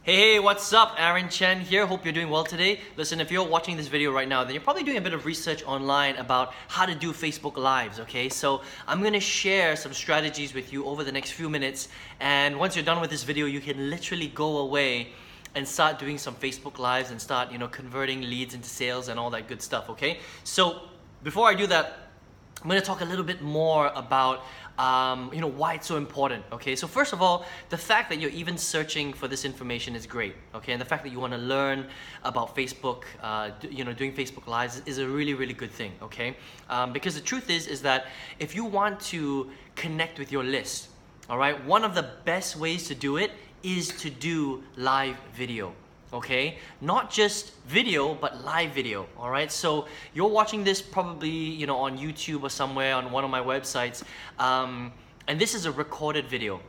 Hey, what's up? Aaron Chen here. Hope you're doing well today. Listen, if you're watching this video right now, then you're probably doing a bit of research online about how to do Facebook Lives, okay? So I'm gonna share some strategies with you over the next few minutes, and once you're done with this video, you can literally go away and start doing some Facebook Lives and start, converting leads into sales and all that good stuff, okay? So before I do that, I'm going to talk a little bit more about why it's so important, okay? So first of all, the fact that you're even searching for this information is great, okay? And the fact that you want to learn about Facebook, doing Facebook Lives is a really, really good thing, okay? Because the truth is that if you want to connect with your list, all right, one of the best ways to do it is to do live video. Okay, not just video, but live video. All right, so you're watching this probably on YouTube or somewhere on one of my websites, and this is a recorded video.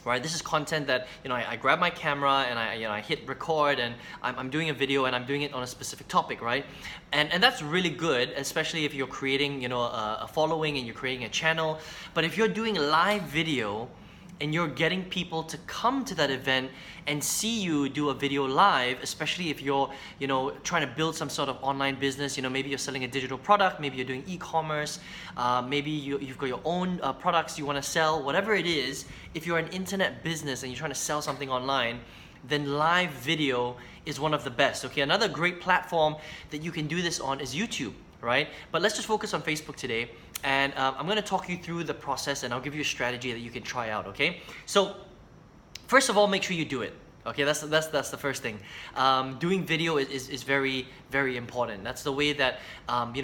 Right, this is content that I grab my camera and I hit record and I'm doing a video and I'm doing it on a specific topic, right? And that's really good, especially if you're creating a following and you're creating a channel. But if you're doing live video and you're getting people to come to that event and see you do a video live, especially if you're, trying to build some sort of online business, maybe you're selling a digital product, maybe you're doing e-commerce, maybe you've got your own products you want to sell, whatever it is, if you're an internet business and you're trying to sell something online, then live video is one of the best, okay? Another great platform that you can do this on is YouTube, right? But let's just focus on Facebook today. And I'm going to talk you through the process and I'll give you a strategy that you can try out, okay? So first of all, make sure you do it, okay? That's the first thing. Doing video is very, very important. That's the way that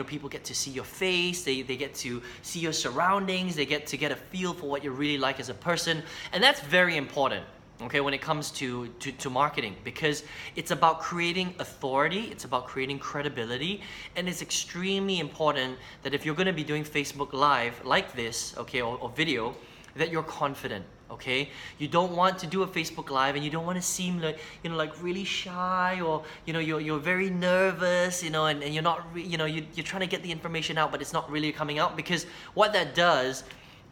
people get to see your face, they get to see your surroundings, they get to get a feel for what you're really like as a person, and that's very important. Okay, when it comes to marketing, because it's about creating authority, it's about creating credibility, and it's extremely important that if you're going to be doing Facebook Live like this, okay, or video, that you're confident, okay? You don't want to do a Facebook Live and you don't want to seem like, like really shy, or, you're very nervous, and you're not, you're trying to get the information out, but it's not really coming out, because what that does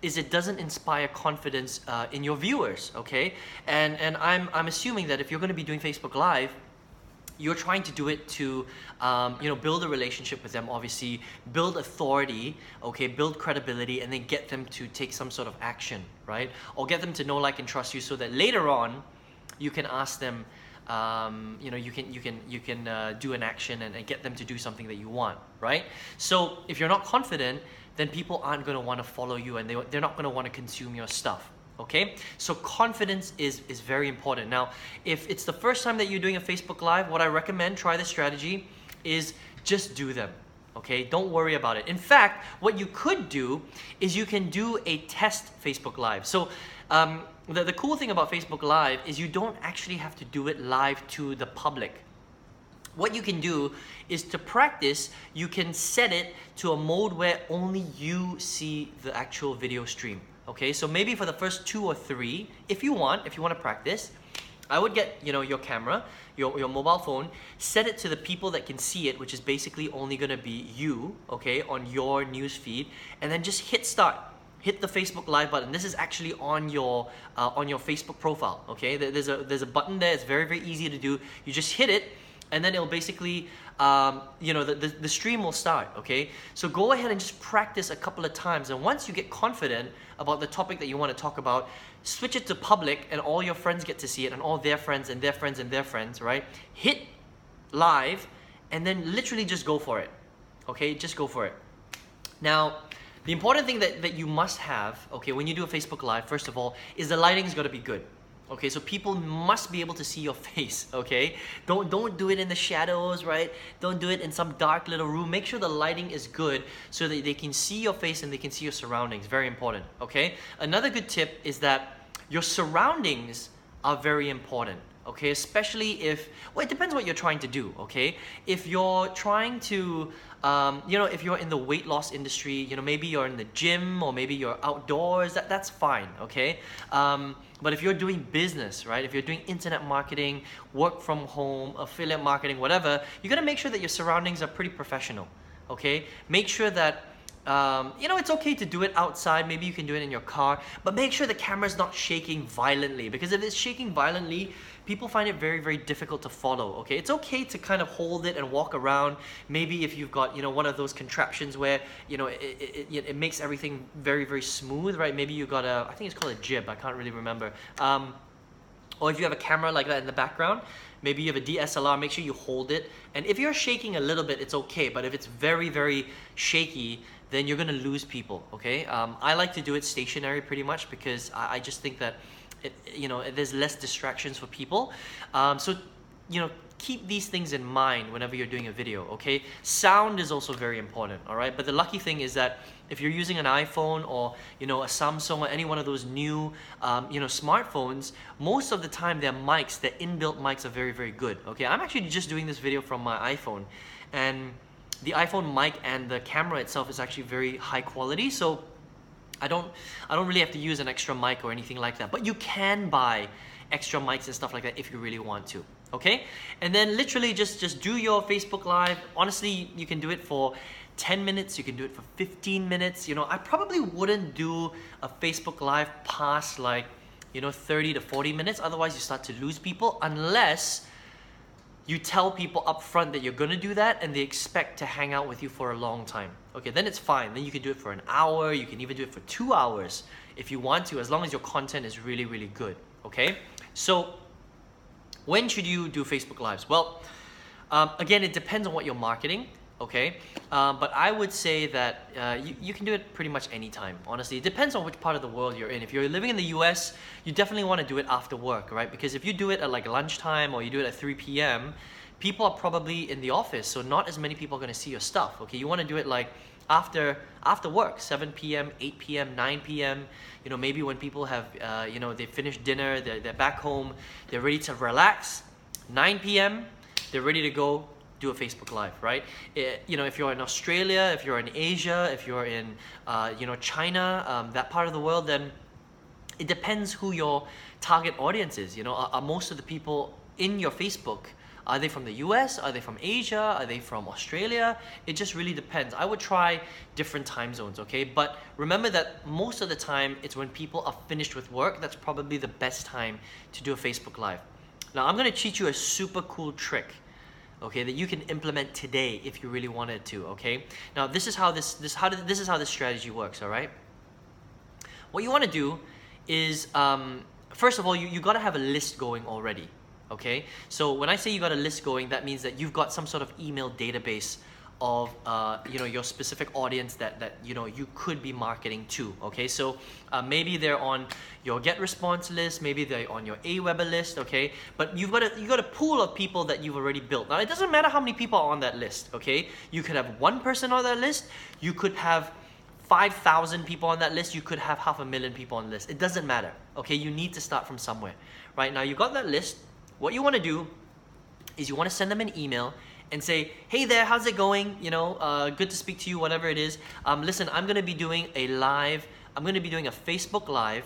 is it doesn't inspire confidence in your viewers, okay? And I'm assuming that if you're going to be doing Facebook Live, you're trying to do it to build a relationship with them, obviously, build authority, okay, build credibility, and then get them to take some sort of action, right? Or get them to know, like, and trust you, so that later on you can ask them, you can do an action and get them to do something that you want, right? So if you're not confident, then people aren't going to want to follow you and they're not going to want to consume your stuff, okay? So confidence is very important. Now, if it's the first time that you're doing a Facebook Live, what I recommend, try this strategy, is just do them, okay? Don't worry about it. In fact, what you could do is you can do a test Facebook Live. So the cool thing about Facebook Live is you don't actually have to do it live to the public. What you can do is, to practice, you can set it to a mode where only you see the actual video stream, okay? So maybe for the first 2 or 3, if you want to practice, I would get, your camera, your mobile phone, set it to the people that can see it, which is basically only gonna be you, okay, on your news feed, and then just hit start. Hit the Facebook Live button. This is actually on your Facebook profile, okay? There's a button there. It's very, very easy to do. You just hit it, and then it'll basically, the stream will start, okay? So go ahead and just practice a couple of times, and once you get confident about the topic that you want to talk about, switch it to public, and all your friends get to see it, and all their friends and their friends and their friends, right? Hit live, and then literally just go for it, okay? Just go for it. Now, the important thing that you must have, okay, when you do a Facebook Live, first of all, is the lighting's got to be good. Okay, so people must be able to see your face, okay? Don't do it in the shadows, right? Don't do it in some dark little room. Make sure the lighting is good so that they can see your face and they can see your surroundings. Very important, okay? Another good tip is that your surroundings are very important, okay? Especially if, well, it depends what you're trying to do, okay? If you're trying to, if you're in the weight loss industry, maybe you're in the gym or maybe you're outdoors, that's fine, okay? But if you're doing business, right? If you're doing internet marketing, work from home, affiliate marketing, whatever, you gotta make sure that your surroundings are pretty professional, okay? Make sure that it's okay to do it outside. Maybe you can do it in your car, but make sure the camera's not shaking violently, because if it's shaking violently, people find it very, very difficult to follow, okay? It's okay to kind of hold it and walk around. Maybe if you've got, one of those contraptions where, it makes everything very, very smooth, right? Maybe you got I think it's called a jib, I can't really remember. Or if you have a camera like that in the background, maybe you have a DSLR, make sure you hold it. And if you're shaking a little bit, it's okay, but if it's very, very shaky, then you're gonna lose people, okay? I like to do it stationary pretty much, because I just think that there's less distractions for people. So keep these things in mind whenever you're doing a video, okay? Sound is also very important, all right? But the lucky thing is that if you're using an iPhone or a Samsung or any one of those new smartphones, most of the time their mics, their inbuilt mics are very, very good, okay? I'm actually just doing this video from my iPhone, and the iPhone mic and the camera itself is actually very high quality, so I don't really have to use an extra mic or anything like that. But you can buy extra mics and stuff like that if you really want to, okay? And then literally just do your Facebook Live. Honestly, you can do it for 10 minutes, you can do it for 15 minutes. I probably wouldn't do a Facebook Live past 30 to 40 minutes. Otherwise, you start to lose people, unless you tell people up front that you're gonna do that and they expect to hang out with you for a long time. Okay, then it's fine. Then you can do it for an hour, you can even do it for 2 hours if you want to, as long as your content is really, really good, okay? So, when should you do Facebook Lives? Well, again, it depends on what you're marketing, okay? But I would say that you can do it pretty much anytime, honestly. It depends on which part of the world you're in. If you're living in the US, you definitely want to do it after work, right? Because if you do it at lunchtime or you do it at 3 p.m., people are probably in the office, so not as many people are going to see your stuff, okay? You want to do it after work, 7 p.m., 8 p.m., 9 p.m., maybe when people have, they finished dinner, they're back home, they're ready to relax, 9 p.m., they're ready to go do a Facebook Live, right? If you're in Australia, if you're in Asia, if you're in, China, that part of the world, then it depends who your target audience is. Are most of the people in your Facebook, are they from the US? Are they from Asia? Are they from Australia? It just really depends. I would try different time zones, okay? But remember that most of the time, it's when people are finished with work, that's probably the best time to do a Facebook Live. Now, I'm gonna teach you a super cool trick, okay, that you can implement today if you really wanted to, okay? Now, this is how this strategy works, all right? What you wanna do is, first of all, you gotta have a list going already. Okay, so when I say you got a list going, that means that you've got some sort of email database of your specific audience that you could be marketing to. Okay, so maybe they're on your get response list, maybe they're on your Aweber list. Okay, but you got a pool of people that you've already built. Now it doesn't matter how many people are on that list. Okay, you could have one person on that list, you could have 5,000 people on that list, you could have 500,000 people on the list. It doesn't matter. Okay, you need to start from somewhere. Right now, you got that list. What you want to do is you want to send them an email and say, hey there, how's it going? Good to speak to you, whatever it is. Listen, I'm going to be doing a live, I'm going to be doing a Facebook Live,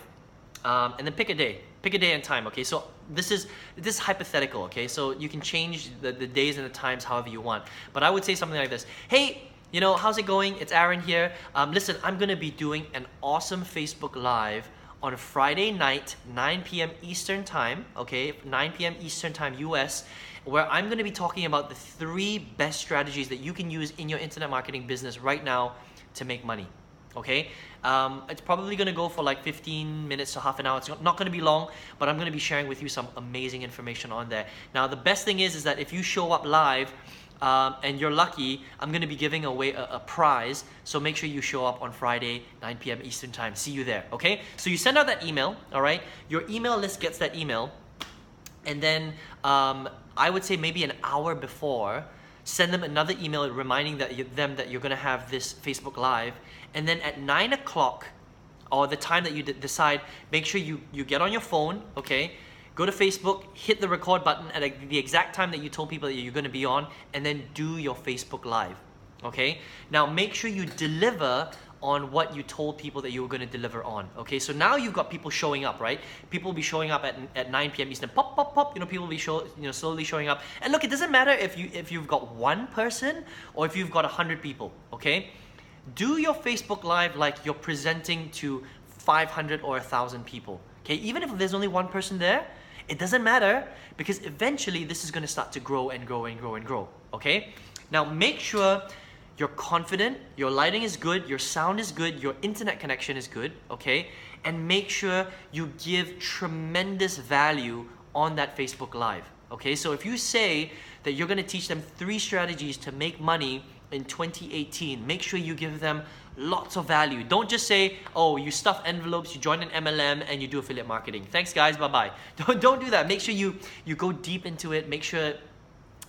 and then pick a day and time, okay? So this is hypothetical, okay? So you can change the days and the times however you want. But I would say something like this. Hey, how's it going? It's Aaron here. Listen, I'm going to be doing an awesome Facebook Live on a Friday night, 9 p.m. Eastern Time, okay, 9 p.m. Eastern Time, US, where I'm going to be talking about the 3 best strategies that you can use in your internet marketing business right now to make money, okay? It's probably going to go for 15 minutes to half an hour. It's not going to be long, but I'm going to be sharing with you some amazing information on there. Now, the best thing is that if you show up live, and you're lucky, I'm going to be giving away a prize, so make sure you show up on Friday, 9 p.m. Eastern Time. See you there, okay? So you send out that email, all right? Your email list gets that email, and then I would say maybe an hour before, send them another email reminding them that you're going to have this Facebook Live, and then at 9 o'clock, or the time that you decide, make sure you get on your phone, okay? Go to Facebook, hit the record button at the exact time that you told people that you're going to be on, and then do your Facebook Live, okay? Now, make sure you deliver on what you told people that you were going to deliver on, okay? So now you've got people showing up, right? People will be showing up at 9 p.m. Eastern, pop, pop, pop, people will be slowly showing up. And look, it doesn't matter if you've got one person or if you've got 100 people, okay? do your Facebook Live like you're presenting to 500 or 1,000 people. Okay, even if there's only one person there, it doesn't matter, because eventually this is going to start to grow and grow and grow and grow. Okay, now make sure you're confident, your lighting is good, your sound is good, your internet connection is good. Okay, and make sure you give tremendous value on that Facebook Live. Okay, so if you say that you're going to teach them 3 strategies to make money in 2018, make sure you give them lots of value. Don't just say, oh, you stuff envelopes, you join an MLM, and you do affiliate marketing. Thanks guys, bye-bye. Don't do that. Make sure you go deep into it. Make sure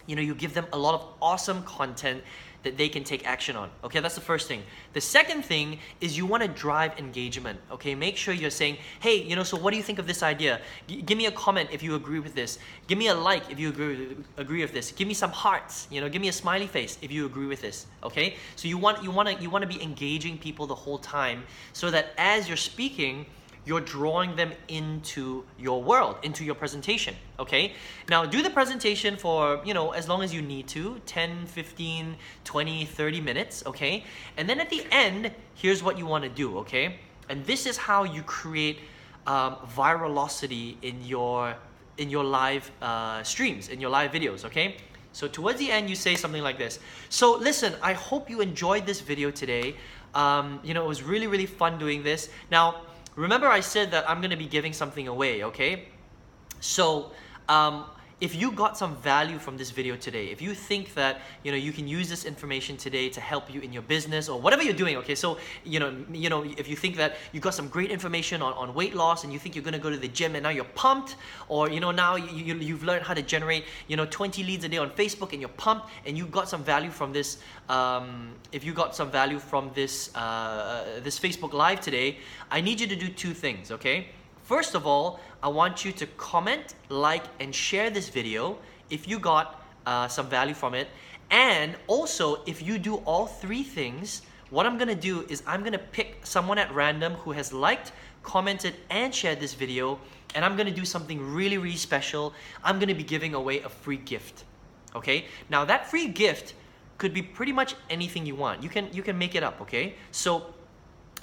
you give them a lot of awesome content that they can take action on. Okay, that's the first thing. The second thing is you want to drive engagement. Okay, make sure you're saying, hey, so what do you think of this idea? Give me a comment if you agree with this. Give me a like if you agree with this. Give me some hearts. Give me a smiley face if you agree with this. Okay, so you want to be engaging people the whole time, so that as you're speaking, you're drawing them into your world, into your presentation, okay? Now, do the presentation for, as long as you need to, 10, 15, 20, 30 minutes, okay? And then at the end, here's what you want to do, okay? And this is how you create virality in your live streams, in your live videos, okay? So towards the end, you say something like this. So listen, I hope you enjoyed this video today. It was really, really fun doing this. Now, remember I said that I'm going to be giving something away, okay? So, if you got some value from this video today, if you think that, you can use this information today to help you in your business or whatever you're doing, okay? So, if you think that you got some great information on weight loss and you think you're going to go to the gym and now you're pumped, or, now you've learned how to generate, 20 leads a day on Facebook and you're pumped, and you got some value from this, if you got some value from this, this Facebook Live today, I need you to do 2 things, okay? First of all, I want you to comment, like, and share this video if you got some value from it. And also, if you do all 3 things, what I'm going to do is I'm going to pick someone at random who has liked, commented, and shared this video, and I'm going to do something really, really special. I'm going to be giving away a free gift, okay? Now, that free gift could be pretty much anything you want. You can make it up, okay? So,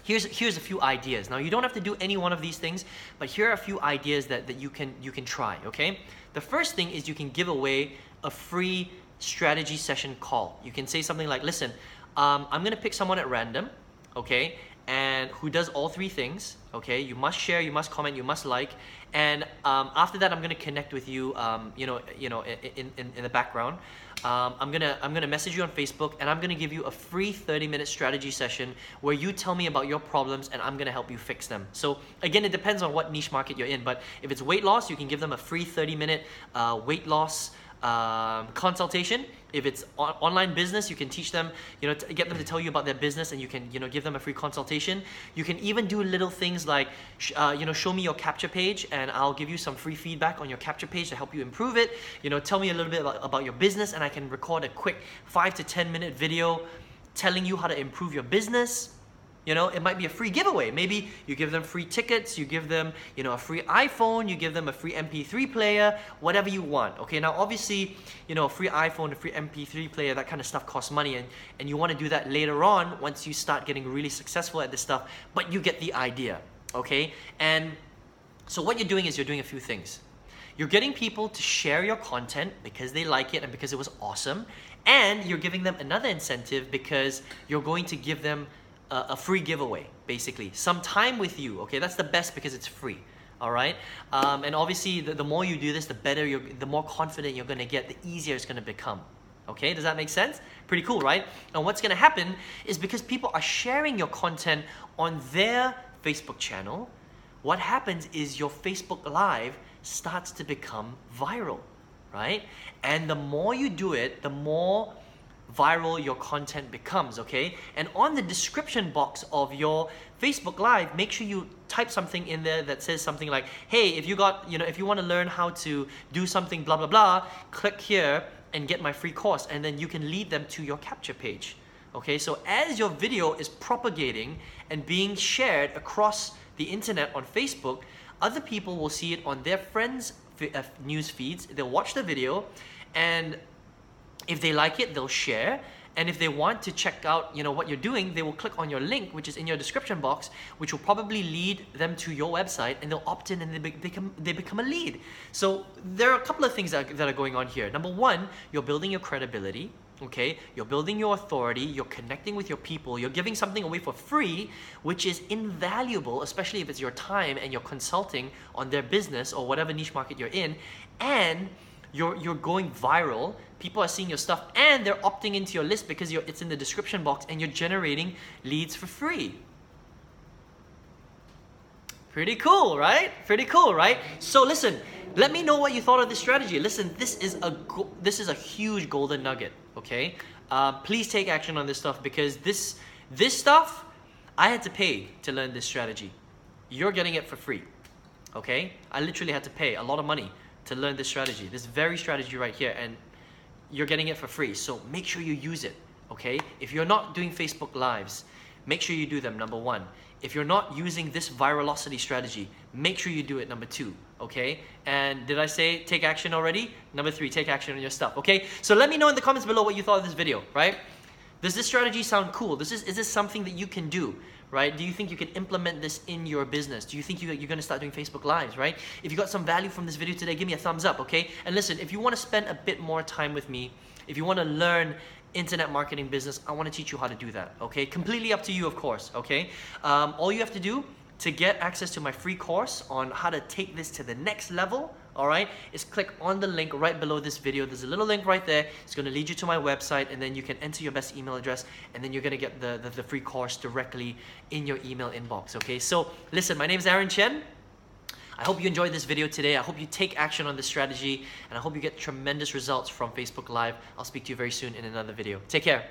here's a few ideas. Now, you don't have to do any one of these things, but here are a few ideas that you can try, okay? The first thing is you can give away a free strategy session call. You can say something like, listen, I'm going to pick someone at random, okay, and who does all 3 things, okay? You must share, you must comment, you must like, and after that, I'm going to connect with you, in the background. I'm gonna message you on Facebook, and I'm gonna give you a free 30-minute strategy session where you tell me about your problems and I'm gonna help you fix them. So again, it depends on what niche market you're in, but if it's weight loss, you can give them a free 30-minute weight loss consultation. If it's online business, you can teach them, get them to tell you about their business, and you can, give them a free consultation. You can even do little things like, show me your capture page, and I'll give you some free feedback on your capture page to help you improve it. Tell me a little bit about your business, and I can record a quick 5 to 10 minute video telling you how to improve your business. It might be a free giveaway. Maybe you give them free tickets, you give them, a free iPhone, you give them a free MP3 player, whatever you want. Okay, now obviously, a free iPhone, a free MP3 player, that kind of stuff costs money, and you want to do that later on once you start getting really successful at this stuff, but you get the idea, okay? And so what you're doing is you're doing a few things. You're getting people to share your content because they like it and because it was awesome, and you're giving them another incentive because you're going to give them a free giveaway, basically. Some time with you, okay? That's the best because it's free, all right? And obviously, the more you do this, the more confident you're gonna get, the easier it's gonna become, okay? Does that make sense? Pretty cool, right? And what's gonna happen is because people are sharing your content on their Facebook channel, what happens is your Facebook Live starts to become viral, right? And the more you do it, the more viral your content becomes, okay? And on the description box of your Facebook Live, make sure you type something in there that says something like, hey, if you want to learn how to do something blah blah blah, click here and get my free course, and then you can lead them to your capture page. Okay, so as your video is propagating and being shared across the internet on Facebook, other people will see it on their friends' news feeds. They'll watch the video, and if they like it, they'll share, And if they want to check out, what you're doing, they will click on your link, which is in your description box, which will probably lead them to your website, and they'll opt in and they become a lead. So there are a couple of things that are going on here. Number one, you're building your credibility. Okay, you're building your authority, you're connecting with your people, you're giving something away for free, which is invaluable, especially if it's your time and you're consulting on their business or whatever niche market you're in, and you're going viral. People are seeing your stuff and they're opting into your list because it's in the description box, and you're generating leads for free. Pretty cool, right? Pretty cool, right? So listen, let me know what you thought of this strategy. Listen, this is a huge golden nugget, okay? Please take action on this stuff, because this stuff, I had to pay to learn this strategy. You're getting it for free, okay? I literally had to pay a lot of money to learn this strategy, this very strategy right here, and you're getting it for free. So make sure you use it, okay? If you're not doing Facebook Lives, make sure you do them, number one. If you're not using this viralocity strategy, make sure you do it, number two, okay? And did I say take action already? Number three, take action on your stuff, okay? So let me know in the comments below what you thought of this video, right? Does this strategy sound cool? Is this something that you can do, right? Do you think you can implement this in your business? Do you think you're going to start doing Facebook Lives, right? If you got some value from this video today, give me a thumbs up, okay? And listen, if you want to spend a bit more time with me, if you want to learn internet marketing business, I want to teach you how to do that, okay? Completely up to you, of course, okay? All you have to do to get access to my free course on how to take this to the next level, all right, is click on the link right below this video. There's a little link right there. It's going to lead you to my website, and then you can enter your best email address, and then you're going to get the free course directly in your email inbox, okay? So listen, my name is Aaron Chen. I hope you enjoyed this video today. I hope you take action on this strategy, and I hope you get tremendous results from Facebook Live. I'll speak to you very soon in another video. Take care.